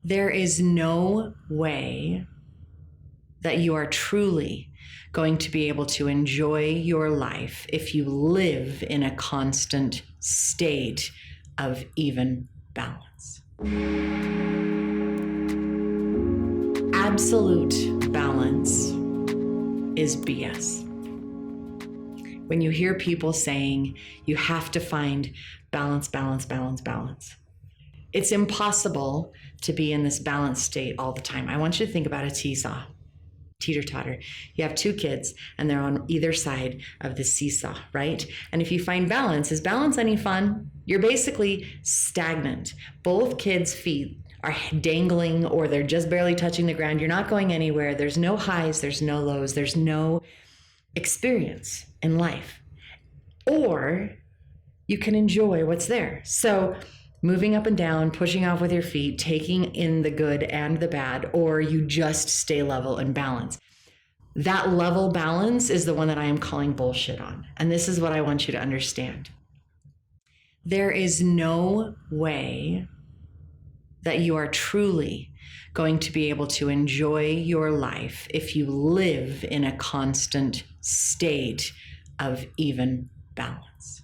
There is no way that you are truly going to be able to enjoy your life if you live in a constant state of even balance. Absolute balance is BS. When you hear people saying you have to find balance, balance, balance, balance, it's impossible to be in this balanced state all the time. I want you to think about a seesaw, teeter-totter. You have two kids and they're on either side of the seesaw, right? And if you find balance, is balance any fun? You're basically stagnant. Both kids' feet are dangling or they're just barely touching the ground. You're not going anywhere. There's no highs, there's no lows, there's no experience in life. Or you can enjoy what's there. So moving up and down, pushing off with your feet, taking in the good and the bad, or you just stay level and balanced. That level balance is the one that I am calling bullshit on. And this is what I want you to understand. There is no way that you are truly going to be able to enjoy your life if you live in a constant state of even balance.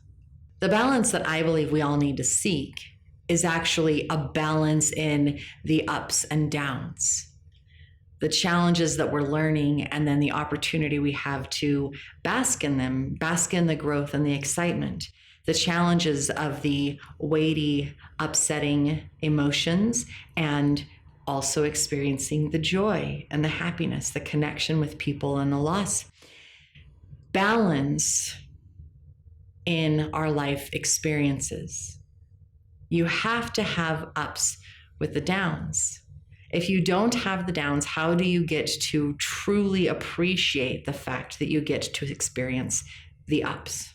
The balance that I believe we all need to seek is actually a balance in the ups and downs, the challenges that we're learning, and then the opportunity we have to bask in them, bask in the growth and the excitement, the challenges of the weighty, upsetting emotions, and also experiencing the joy and the happiness, the connection with people and the loss. Balance in our life experiences. You have to have ups with the downs. If you don't have the downs, how do you get to truly appreciate the fact that you get to experience the ups?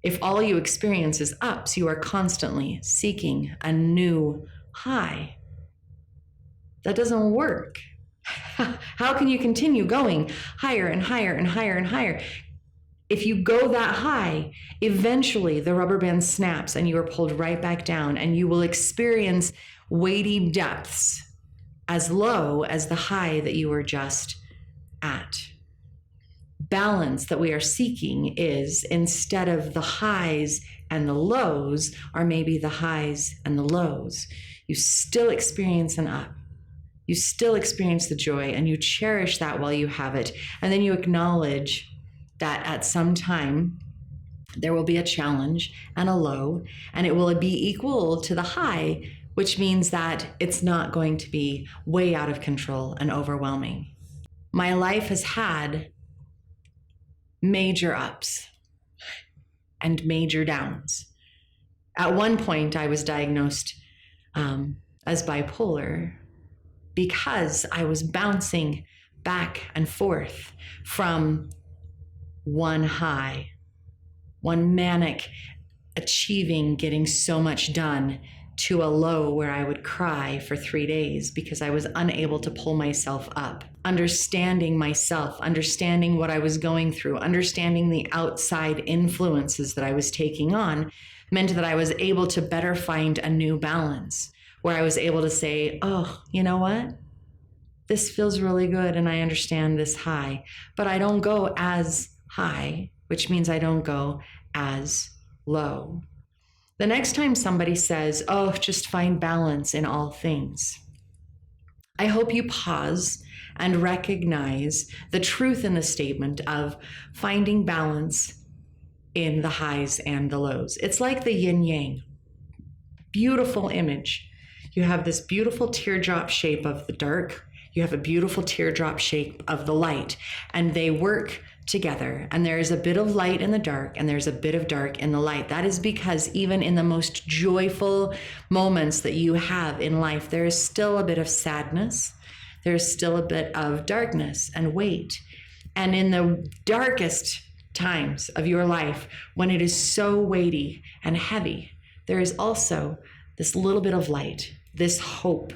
If all you experience is ups, you are constantly seeking a new high. That doesn't work. How can you continue going higher and higher and higher and higher? If you go that high, eventually the rubber band snaps and you are pulled right back down, and you will experience weighty depths as low as the high that you were just at. Balance that we are seeking is, instead of the highs and the lows, or maybe the highs and the lows, you still experience an up. You still experience the joy and you cherish that while you have it. And then you acknowledge that at some time there will be a challenge and a low, and it will be equal to the high, which means that it's not going to be way out of control and overwhelming. My life has had major ups and major downs. At one point, I was diagnosed as bipolar because I was bouncing back and forth from one high, one manic achieving, getting so much done, to a low where I would cry for 3 days because I was unable to pull myself up. Understanding myself, understanding what I was going through, understanding the outside influences that I was taking on meant that I was able to better find a new balance where I was able to say, oh, you know what? This feels really good and I understand this high, but I don't go as high, which means I don't go as low. The next time somebody says, oh, just find balance in all things, I hope you pause and recognize the truth in the statement of finding balance in the highs and the lows. It's like the yin yang. Beautiful image. You have this beautiful teardrop shape of the dark. You have a beautiful teardrop shape of the light, and they work together, and there is a bit of light in the dark and there's a bit of dark in the light. That is because even in the most joyful moments that you have in life, there is still a bit of sadness, there's still a bit of darkness and weight. And in the darkest times of your life, when it is so weighty and heavy, there is also this little bit of light, this hope,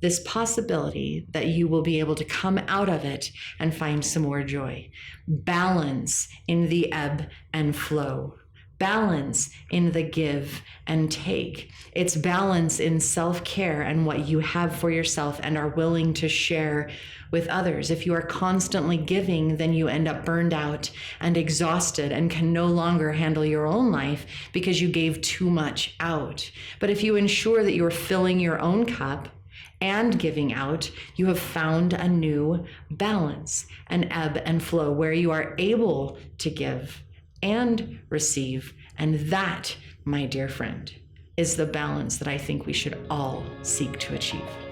this possibility that you will be able to come out of it and find some more joy. Balance in the ebb and flow. balance in the give and take. It's balance in self-care and what you have for yourself and are willing to share with others. If you are constantly giving, then you end up burned out and exhausted and can no longer handle your own life because you gave too much out. But if you ensure that you're filling your own cup and giving out, you have found a new balance, an ebb and flow where you are able to give and receive. And that, my dear friend, is the balance that I think we should all seek to achieve.